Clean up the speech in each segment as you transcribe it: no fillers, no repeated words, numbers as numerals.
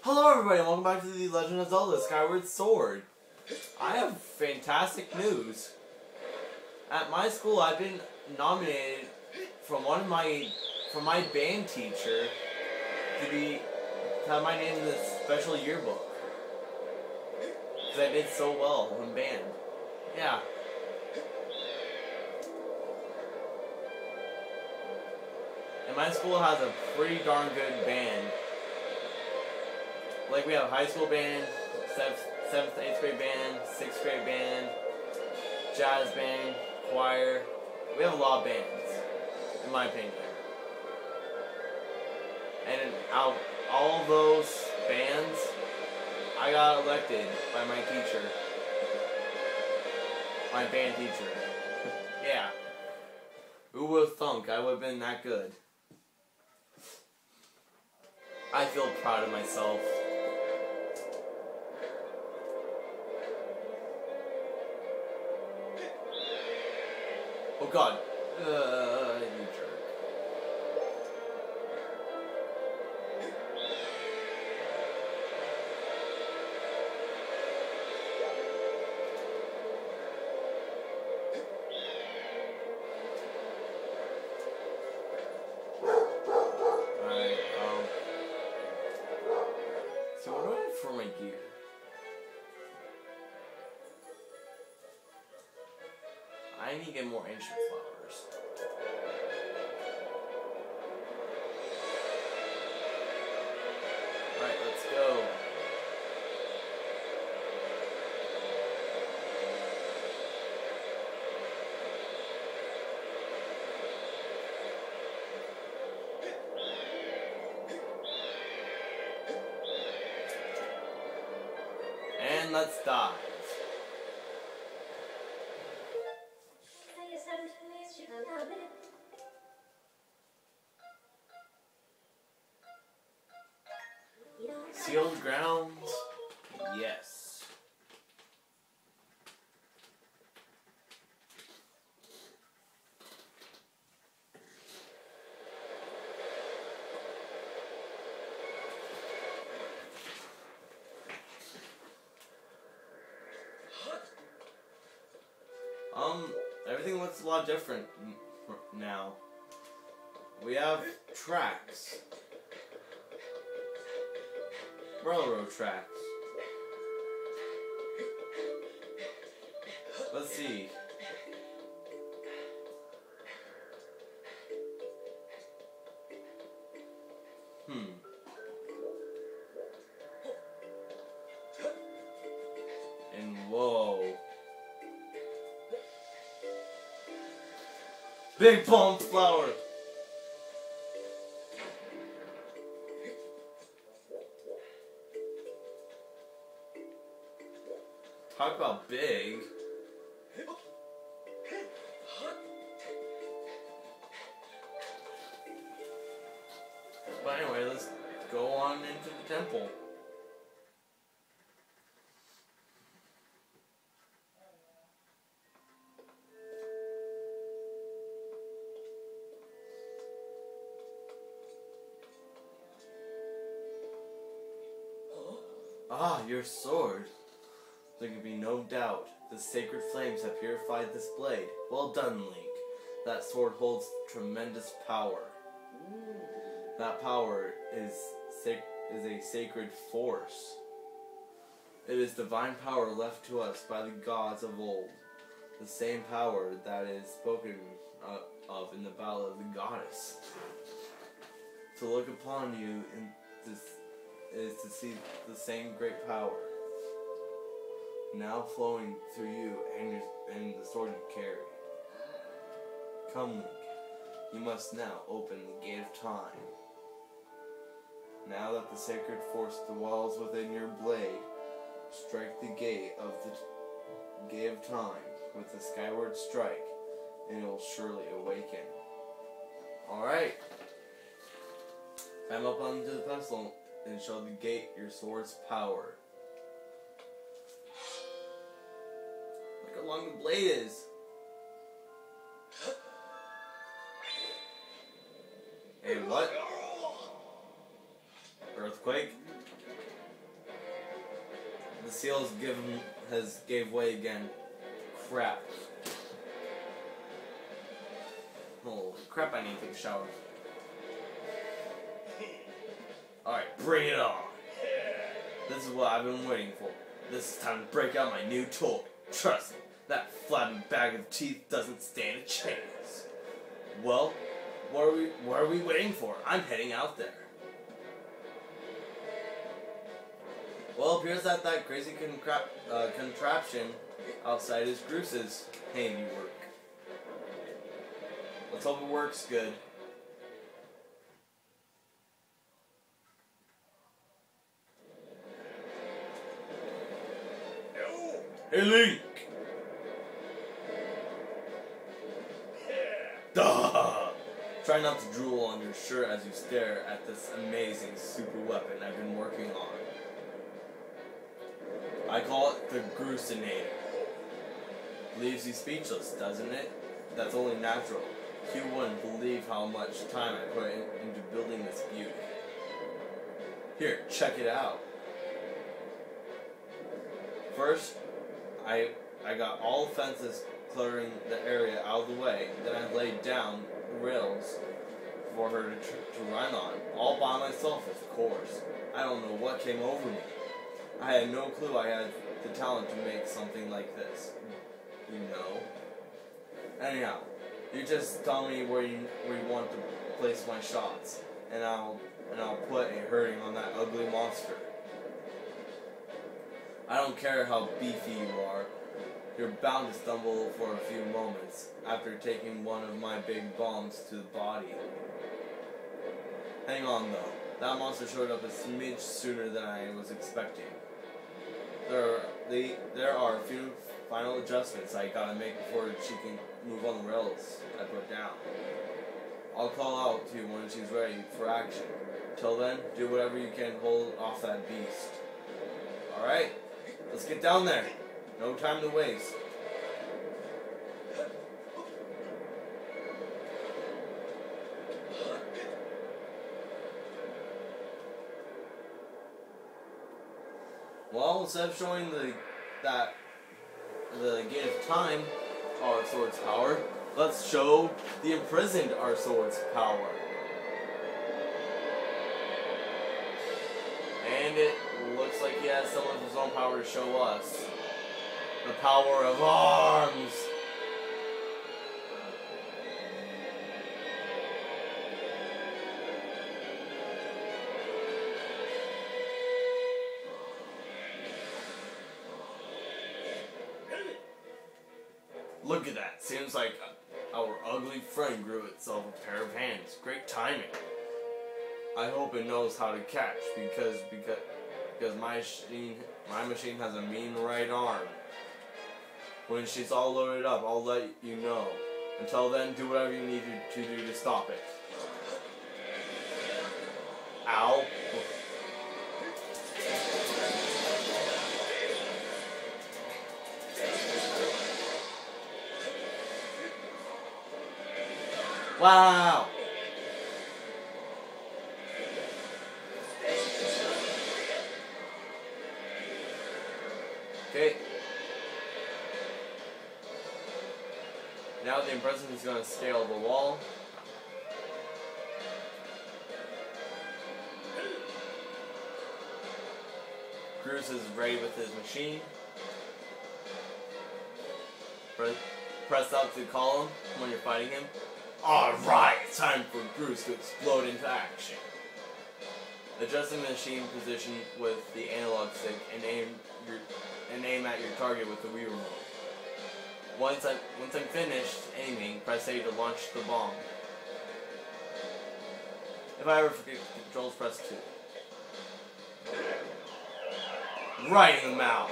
Hello everybody and welcome back to the Legend of Zelda Skyward Sword. I have fantastic news. At my school I've been nominated from my band teacher to have my name in the special yearbook. Because I did so well in band. Yeah. And my school has a pretty darn good band. Like we have high school band, 7th, 8th grade band, 6th grade band, jazz band, choir. We have a lot of bands, in my opinion. And out of all those bands, I got elected by my teacher. My band teacher. Yeah. Who would have thunk I would have been that good? I feel proud of myself. Oh god. You jerk. Alright, so what do I have for my gear? I need to get more ancient flowers. Alright, let's go. And let's dive. Sealed grounds? Yes. Everything looks a lot different now. We have tracks. Railroad tracks. Let's see. And whoa. Big palm flower. Talk about big. But anyway, let's go on into the temple. Ah, your sword. There can be no doubt. The sacred flames have purified this blade. Well done, Link. That sword holds tremendous power. That power is a sacred force. It is divine power left to us by the gods of old. The same power that is spoken of in the Battle of the Goddess. To look upon you is to see the same great power now flowing through you and the sword you carry. Come, Link. You must now open the Gate of Time. Now that the sacred force dwells within your blade, strike the Gate of Time with the Skyward Strike, and it will surely awaken. Alright. Climb up onto the pedestal and show the gate your sword's power. Look how long the blade is. Hey, what? Earthquake? seals gave way again. Crap. Holy crap, I need to take a shower. Alright, bring it on. This is what I've been waiting for. This is time to break out my new toy. Trust me, that flabby bag of teeth doesn't stand a chance. Well, what are we waiting for? I'm heading out there. Well, it appears that crazy contraption outside is Bruce's handiwork. Let's hope it works good. Hey, Link! Duh! Try not to drool on your shirt as you stare at this amazing super weapon I've been working on. I call it the Grucinator. Leaves you speechless, doesn't it? That's only natural. You wouldn't believe how much time I put into building this beauty. Here, check it out. First, I got all fences clearing the area out of the way. Then I laid down rails for her to run on, all by myself, of course. I don't know what came over me. I had no clue I had the talent to make something like this. You know. Anyhow, you just tell me where you want to place my shots, and I'll put a hurting on that ugly monster. I don't care how beefy you are. You're bound to stumble for a few moments after taking one of my big bombs to the body. Hang on though. That monster showed up a smidge sooner than I was expecting. There are a few final adjustments I gotta make before she can move on the rails I put down. I'll call out to you when she's ready for action. Till then, do whatever you can to hold off that beast. Alright, let's get down there. No time to waste. Well, instead of showing the gate of time, our sword's power, let's show the imprisoned our sword's power. And it looks like he has some of his own power to show us. The power of arms! Look at that. Seems like our ugly friend grew itself a pair of hands. Great timing. I hope it knows how to catch because my machine has a mean right arm. When she's all loaded up, I'll let you know. Until then, do whatever you need to do to stop it. Ow. Wow. Okay. Now the imprison is going to scale the wall. Bruce is ready with his machine. Press up to call him when you're fighting him. Alright, it's time for Bruce to explode into action. Adjusting the machine position with the analog stick and aim at your target with the Wii remote. Once I'm finished aiming, press A to launch the bomb. If I ever forget the controls, press 2. Right in the mouth.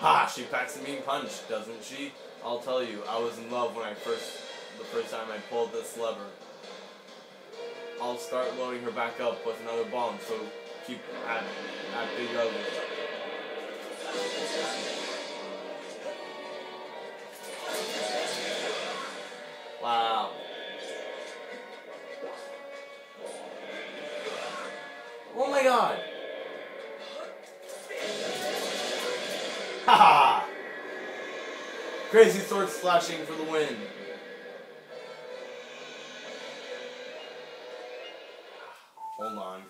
Ha! She packs a mean punch, doesn't she? I'll tell you, I was in love when the first time I pulled this lever. I'll start loading her back up with another bomb, so keep at Big Ugly. Wow. Oh my god! god! Haha! Crazy sword slashing for the win. Hold on.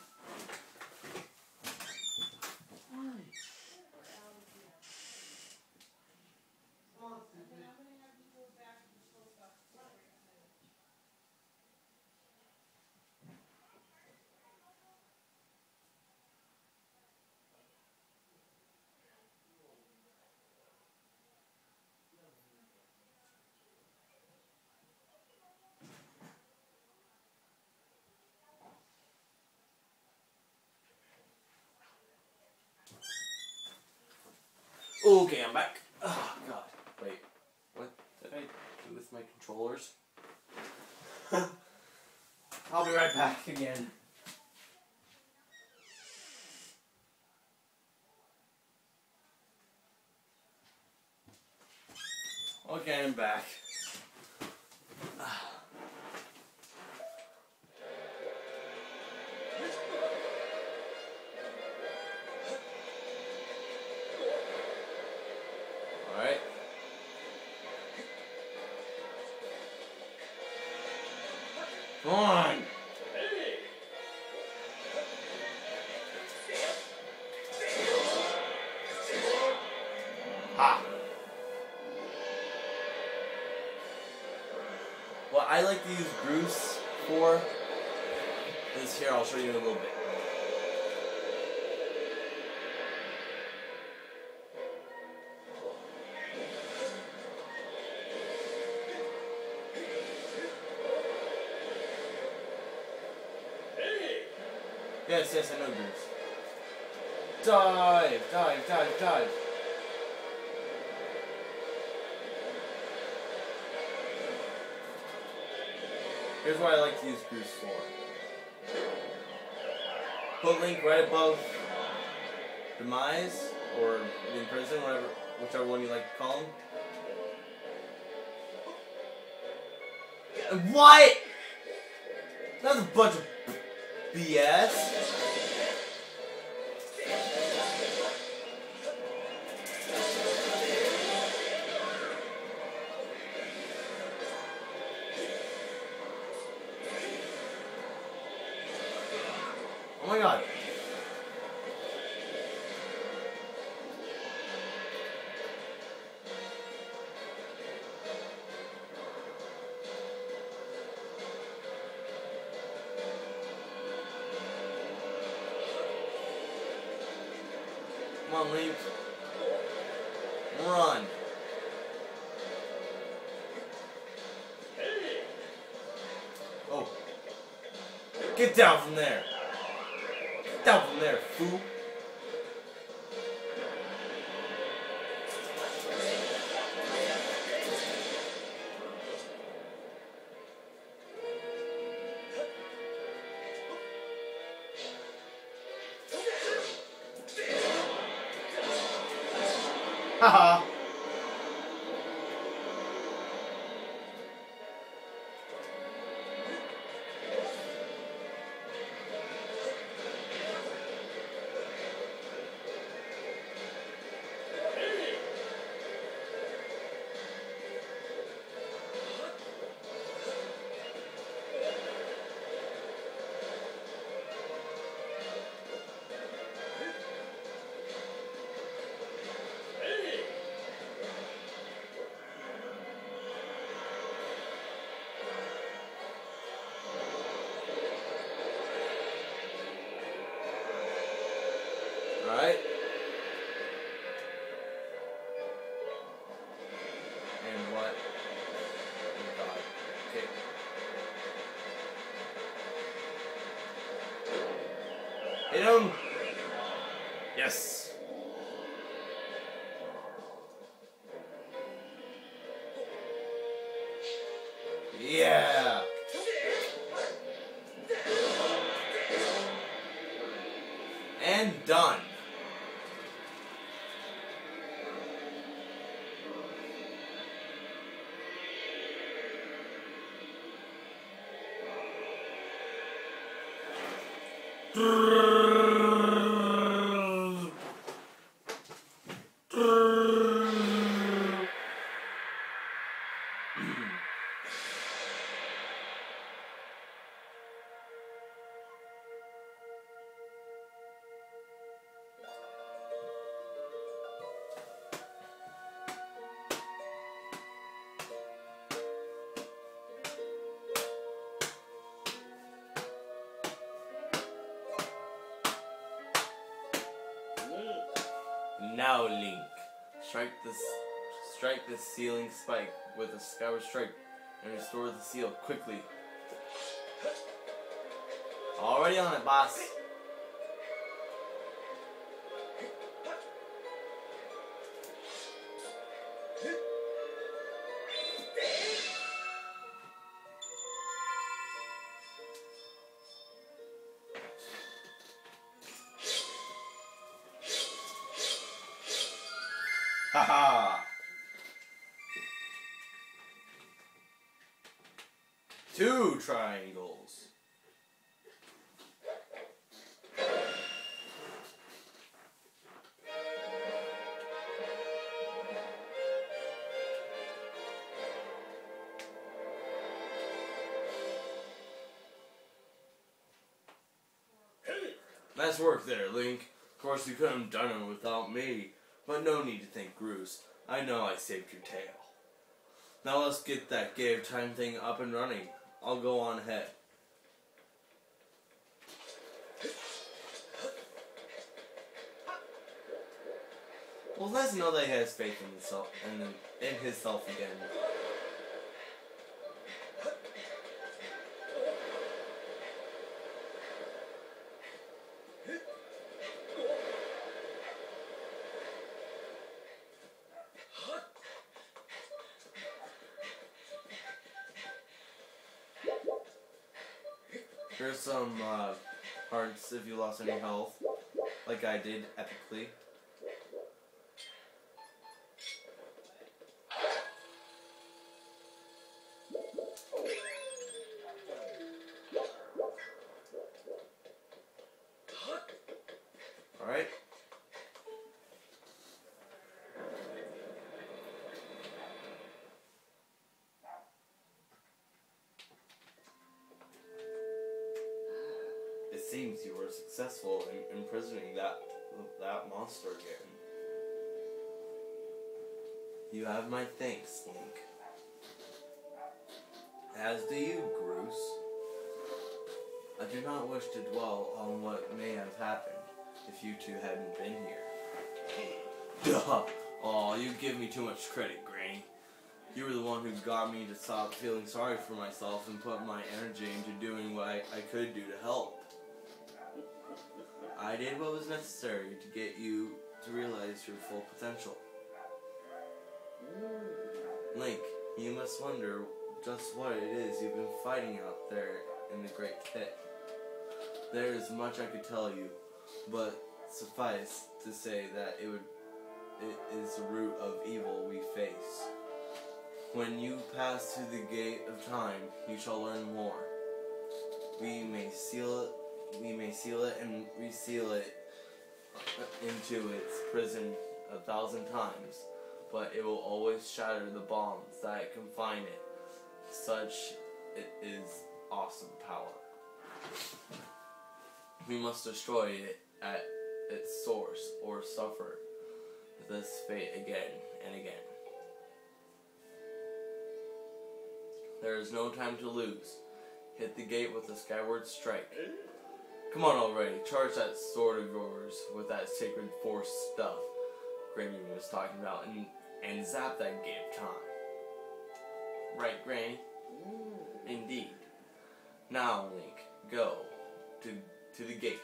Okay, I'm back. Oh, God. Wait. What did I do with my controllers? I'll be right back again. Okay, I'm back. Alright. Come on! Ha! What I like to use Bruce for is here, I'll show you in a little bit. Yes, I know Bruce. Dive, dive, dive, dive. Here's what I like to use Bruce for. Put Link right above Demise, or in prison, whatever, whichever one you like to call him. What? That's a bunch of BS. Oh my god. Come on, Link. Run. Oh. Get down from there. Get down from there, fool. Haha. Alright. And what? Oh god. Okay. Hit him! Yes! Yeah! And done. Now, Link, strike this sealing spike with a Skyward Strike and restore the seal quickly. Already on it, boss. Haha! 2 triangles. Nice work there, Link. Of course, you couldn't have done it without me. But no need to thank Bruce. I know I saved your tail. Now let's get that Gate of Time thing up and running. I'll go on ahead. Well, it's nice to know that he has faith in himself and in himself again. Here's some hearts if you lost any health, like I did epically. Alright. It seems you were successful in imprisoning that monster again. You have my thanks, Link. As do you, Bruce. I do not wish to dwell on what may have happened if you two hadn't been here. Duh! Aw, you give me too much credit, Granny. You were the one who got me to stop feeling sorry for myself and put my energy into doing what I could do to help. I did what was necessary to get you to realize your full potential. Link, you must wonder just what it is you've been fighting out there in the Great Pit. There is much I could tell you, but suffice to say that it is the root of evil we face. When you pass through the Gate of Time, you shall learn more. We may seal it and reseal it into its prison 1,000 times, but it will always shatter the bonds that confine it. Such it is awesome power. We must destroy it at its source or suffer this fate again and again. There is no time to lose. Hit the gate with a Skyward Strike. Come on already, charge that sword of yours with that sacred force stuff Granny was talking about and zap that Gate of Time. Right, Granny? Indeed. Now, Link, go to the gate.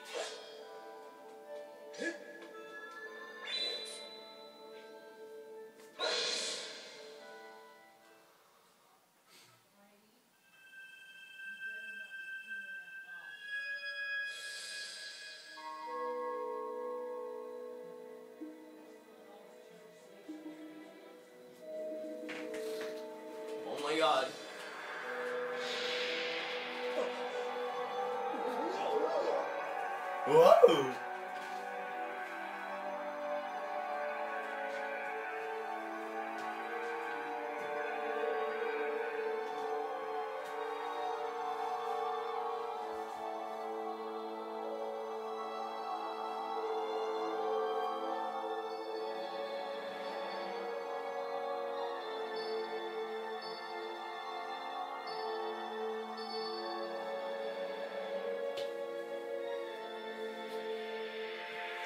Oh my God. Whoa!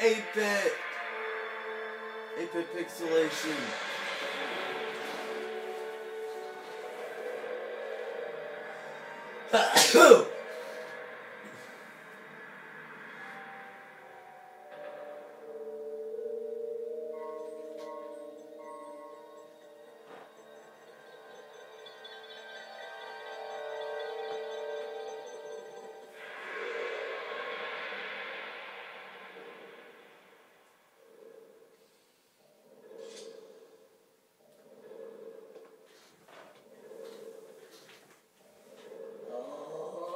Eight-bit! 8-bit pixelation.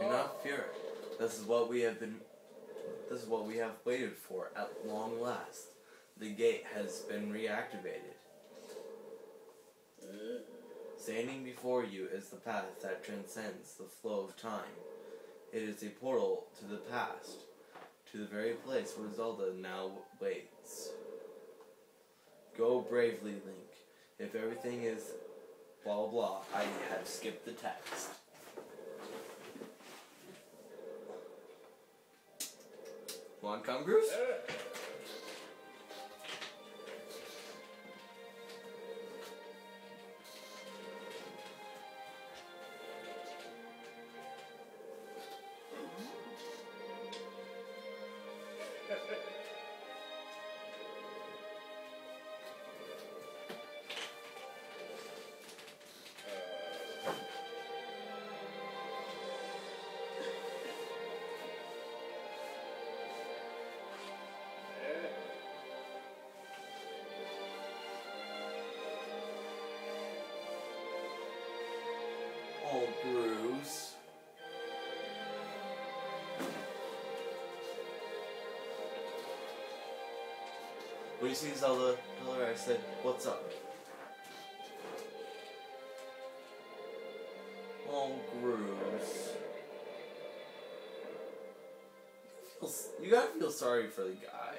Do not fear it. This is what we have waited for at long last. The gate has been reactivated. Standing before you is the path that transcends the flow of time. It is a portal to the past, to the very place where Zelda now waits. Go bravely, Link. If everything is blah blah blah, I have skipped the text. Want to come, Bruce? Oh, Bruce. When you see Zelda, tell her I said, "What's up?" Oh, Bruce. You gotta feel sorry for the guy.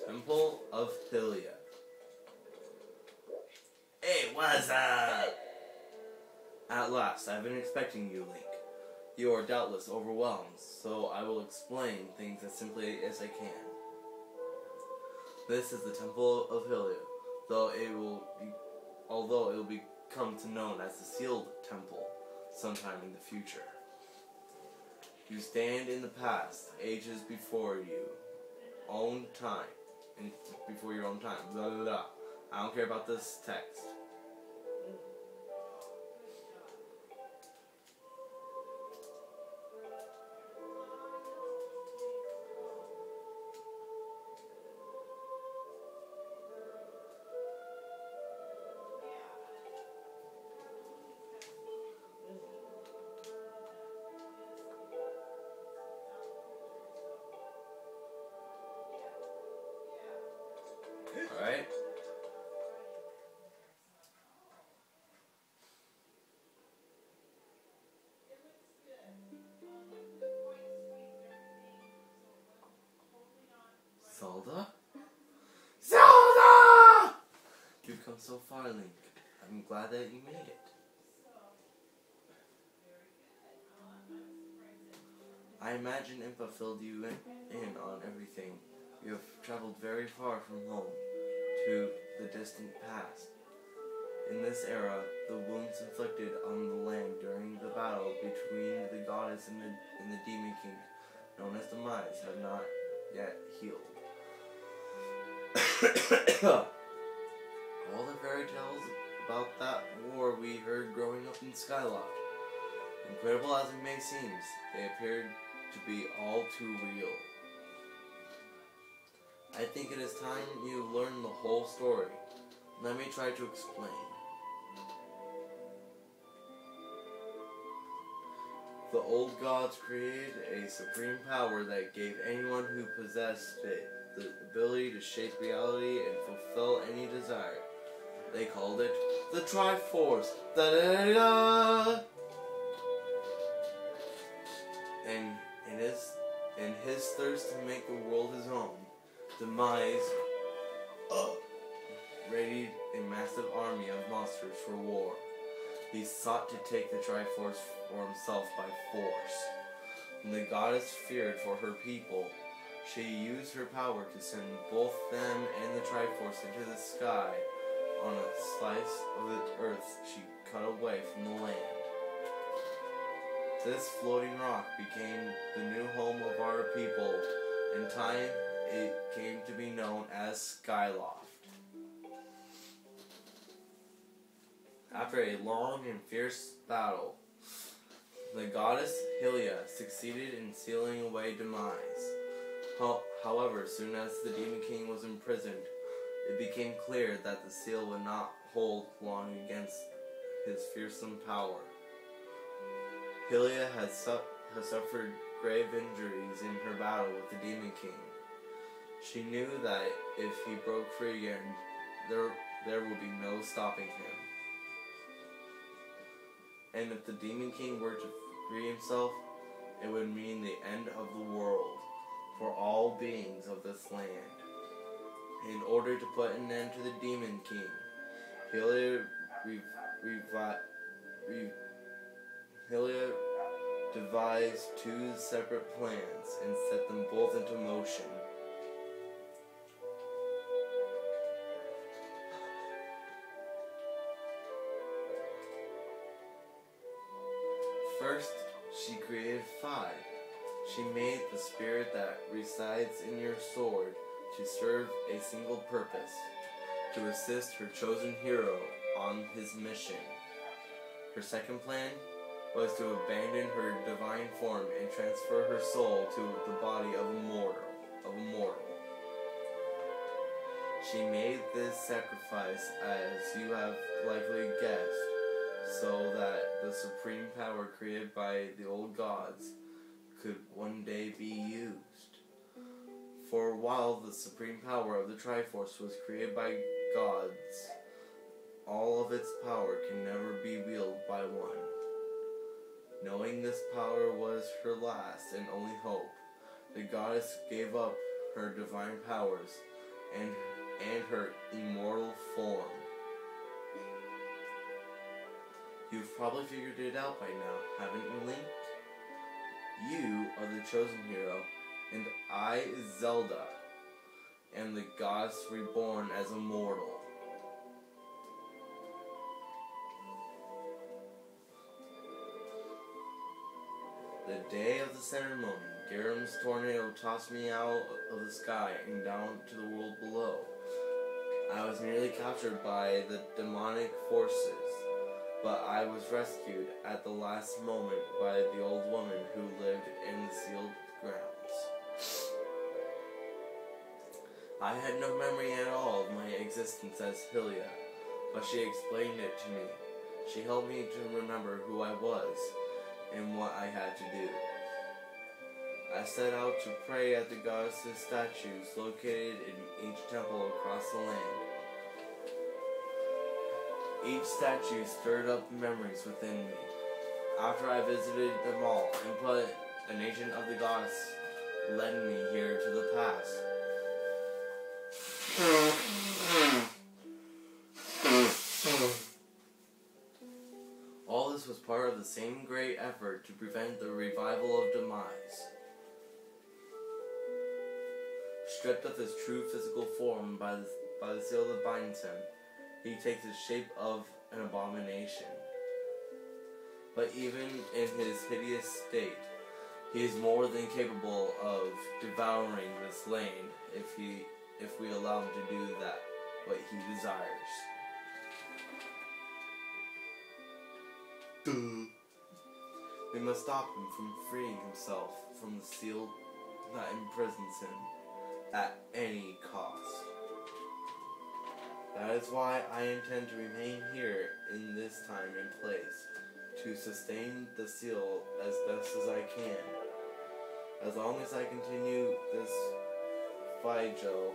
Temple of Hylia. Hey, what's up? At last, I've been expecting you, Link. You are doubtless overwhelmed, so I will explain things as simply as I can. This is the Temple of Hylia, although it will become known as the Sealed Temple sometime in the future. You stand in the past, ages before you, own time. Before your own time. Blah, blah, blah. I don't care about this text. Alright? Zelda? Zelda! You've come so far, Link. I'm glad that you made it. I imagine Impa filled you in on everything. You have traveled very far from home to the distant past. In this era, the wounds inflicted on the land during the battle between the goddess and the demon king, known as Demise, have not yet healed. All the fairy tales about that war we heard growing up in Skyloft, incredible as it may seem, they appeared to be all too real. I think it is time you learn the whole story. Let me try to explain. The old gods created a supreme power that gave anyone who possessed it the ability to shape reality and fulfill any desire. They called it the Triforce. Da-da-da-da! And in his thirst to make the world his own, Demise readied a massive army of monsters for war. He sought to take the Triforce for himself by force. When the goddess feared for her people, she used her power to send both them and the Triforce into the sky on a slice of the earth she cut away from the land. This floating rock became the new home of our people. In time, it came to be known as Skyloft. After a long and fierce battle, the goddess Hylia succeeded in sealing away Demise. However, soon as the Demon King was imprisoned, it became clear that the seal would not hold long against his fearsome power. Hylia had suffered grave injuries in her battle with the Demon King. She knew that if he broke free again, there would be no stopping him. And if the Demon King were to free himself, it would mean the end of the world for all beings of this land. In order to put an end to the Demon King, Hylia devised two separate plans and set them both into motion. First, she created fire. She made the spirit that resides in your sword to serve a single purpose, to assist her chosen hero on his mission. Her second plan was to abandon her divine form and transfer her soul to the body of a mortal. She made this sacrifice, as you have likely guessed, so that the supreme power created by the old gods could one day be used. For while the supreme power of the Triforce was created by gods, all of its power can never be wielded by one. Knowing this power was her last and only hope, the goddess gave up her divine powers and her immortal form. You've probably figured it out by now, haven't you, Link? You are the chosen hero, and I, Zelda, am the goddess reborn as a mortal. The day of the ceremony, Garam's tornado tossed me out of the sky and down to the world below. I was nearly captured by the demonic forces, but I was rescued at the last moment by the old woman who lived in the sealed grounds. I had no memory at all of my existence as Hylia, but she explained it to me. She helped me to remember who I was and what I had to do. I set out to pray at the goddess's statues located in each temple across the land. Each statue stirred up memories within me. After I visited them all and put an agent of the goddess led me here to the past. All this was part of the same great effort to prevent the revival of Demise. Stripped of his true physical form by the seal that binds him, he takes the shape of an abomination. But even in his hideous state, he is more than capable of devouring this land if we allow him to do that what he desires. We must stop him from freeing himself from the seal that imprisons him at any cost. That is why I intend to remain here in this time and place, to sustain the seal as best as I can. As long as I continue this fight, Joe,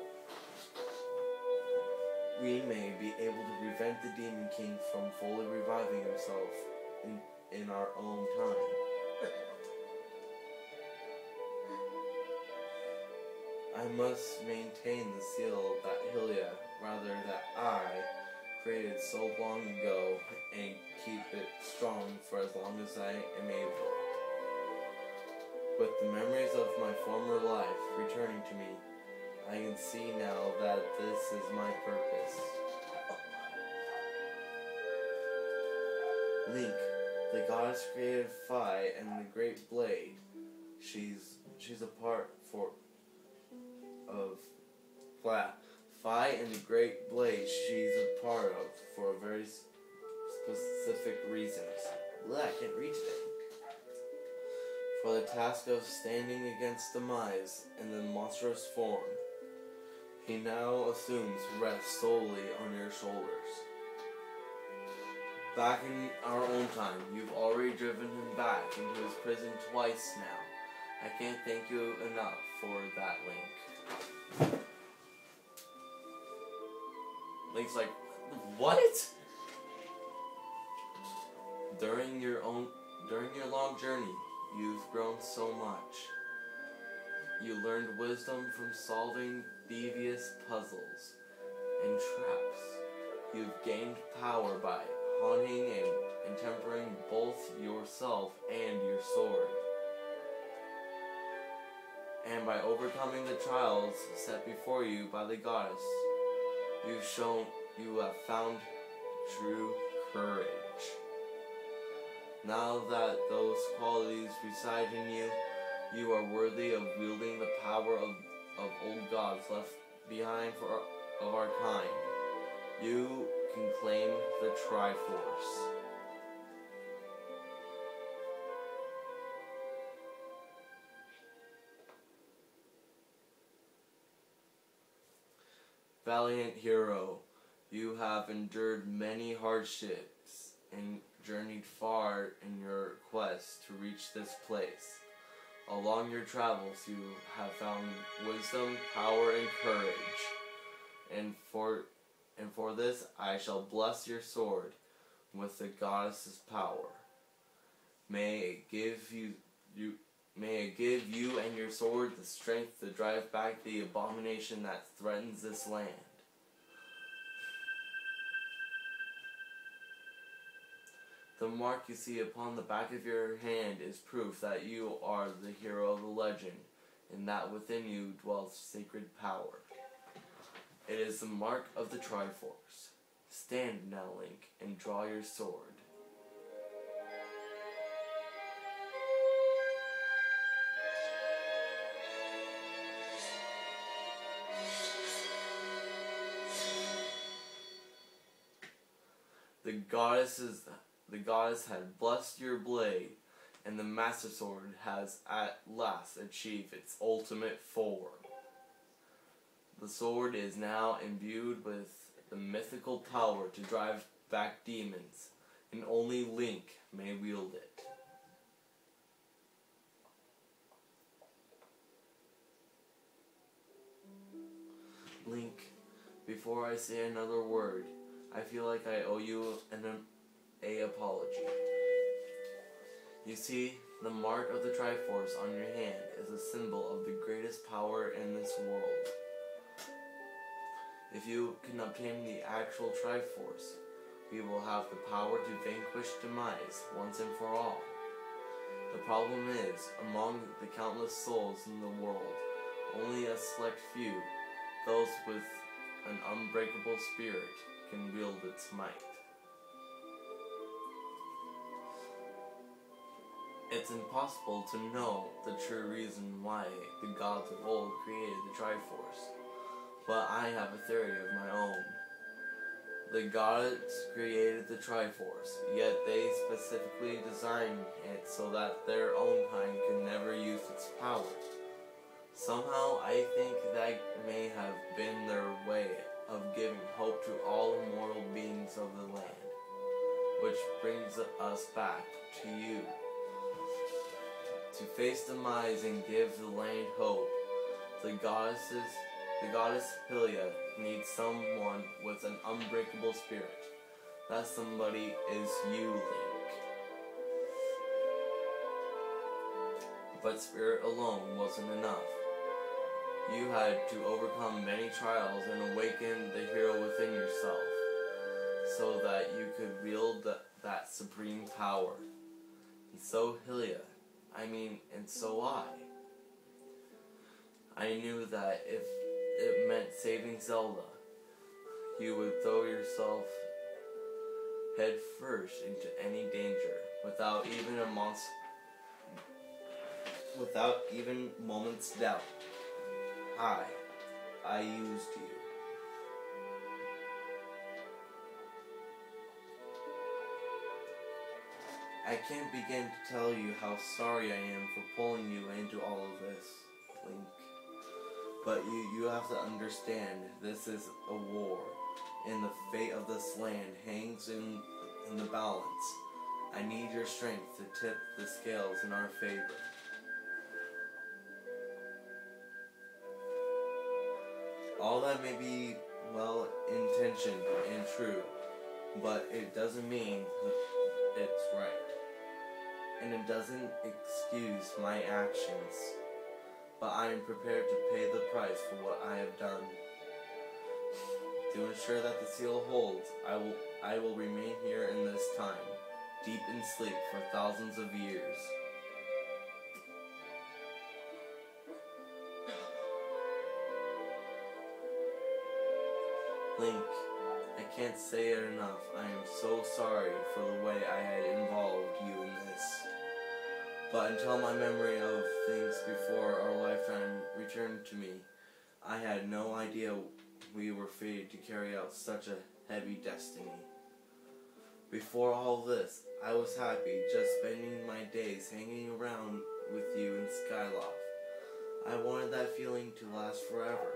we may be able to prevent the Demon King from fully reviving himself in our own time. I must maintain the seal that Hylia, rather that I, created so long ago, and keep it strong for as long as I am able. With the memories of my former life returning to me, I can see now that this is my purpose. Link, the goddess created Phi and the Great Blade. She's a part of Phi and the Great Blade. She's a part of for very specific reasons. I can't read today. For the task of standing against the Mize in the monstrous form. He now assumes rest solely on your shoulders. Back in our own time, you've already driven him back into his prison twice now. I can't thank you enough for that, Link. Link's like, what? During your long journey, you've grown so much. You learned wisdom from solving devious puzzles and traps. You've gained power by haunting and tempering both yourself and your sword. And by overcoming the trials set before you by the goddess, you have found true courage. Now that those qualities reside in you, you are worthy of wielding the power of old gods left behind of our kind. You can claim the Triforce. Valiant hero, you have endured many hardships and journeyed far in your quest to reach this place. Along your travels, you have found wisdom, power, and courage. And for this, I shall bless your sword with the goddess's power. May it give you and your sword the strength to drive back the abomination that threatens this land. The mark you see upon the back of your hand is proof that you are the hero of the legend, and that within you dwells sacred power. It is the mark of the Triforce. Stand now, Link, and draw your sword. The goddess had blessed your blade, and the Master Sword has at last achieved its ultimate form. The sword is now imbued with the mythical power to drive back demons, and only Link may wield it. Link, before I say another word, I feel like I owe you an apology. You see, the mark of the Triforce on your hand is a symbol of the greatest power in this world. If you can obtain the actual Triforce, we will have the power to vanquish Demise once and for all. The problem is, among the countless souls in the world, only a select few, those with an unbreakable spirit, can wield its might. It's impossible to know the true reason why the gods of old created the Triforce, but I have a theory of my own. The gods created the Triforce, yet they specifically designed it so that their own kind could never use its power. Somehow, I think that may have been their way of giving hope to all immortal beings of the land. Which brings us back to you. To face demise and give the land hope, the goddess Hylia needs someone with an unbreakable spirit. That somebody is you, Link. But spirit alone wasn't enough. You had to overcome many trials and awaken the hero within yourself, so that you could wield that supreme power. And so Hylia, and so I knew that if it meant saving Zelda, you would throw yourself head first into any danger, without even moment's doubt. I used you. I can't begin to tell you how sorry I am for pulling you into all of this, Link. But you have to understand, this is a war, and the fate of this land hangs in the balance. I need your strength to tip the scales in our favor. All that may be well-intentioned and true, but it doesn't mean it's right. And it doesn't excuse my actions, but I am prepared to pay the price for what I have done. To ensure that the seal holds, I will remain here in this time, deep in sleep for thousands of years. Link, I can't say it enough. I am so sorry for the way I had involved you in this. But until my memory of things before our lifetime returned to me, I had no idea we were fated to carry out such a heavy destiny. Before all this, I was happy just spending my days hanging around with you in Skyloft. I wanted that feeling to last forever.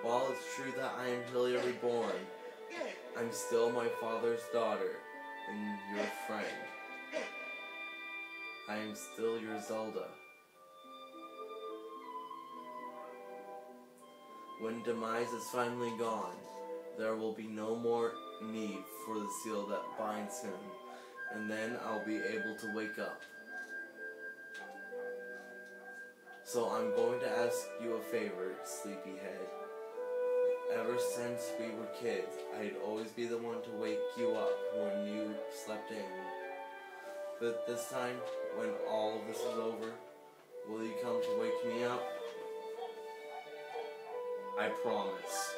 While it's true that I am Hylia reborn, I'm still my father's daughter and your friend. I am still your Zelda. When demise is finally gone, there will be no more need for the seal that binds him, and then I'll be able to wake up. So I'm going to ask you a favor, sleepyhead. Ever since we were kids, I'd always be the one to wake you up when you slept in. But this time, when all of this is over, will you come to wake me up? I promise.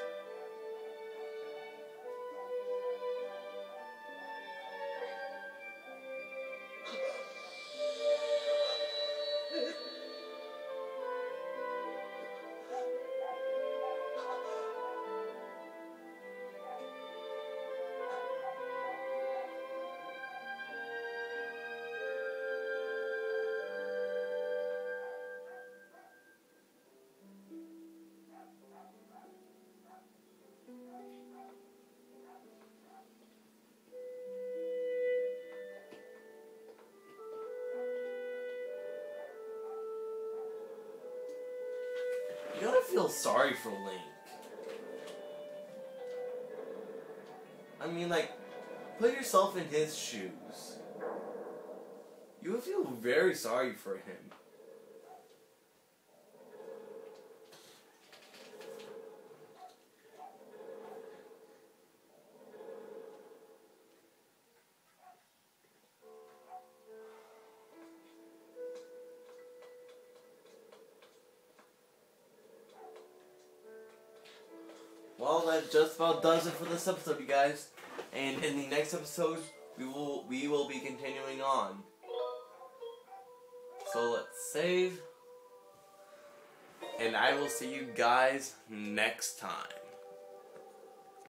You gotta feel sorry for Link. Put yourself in his shoes. You would feel very sorry for him. Well, that just about does it for this episode, you guys. And in the next episode, we will be continuing on. So let's save. And I will see you guys next time.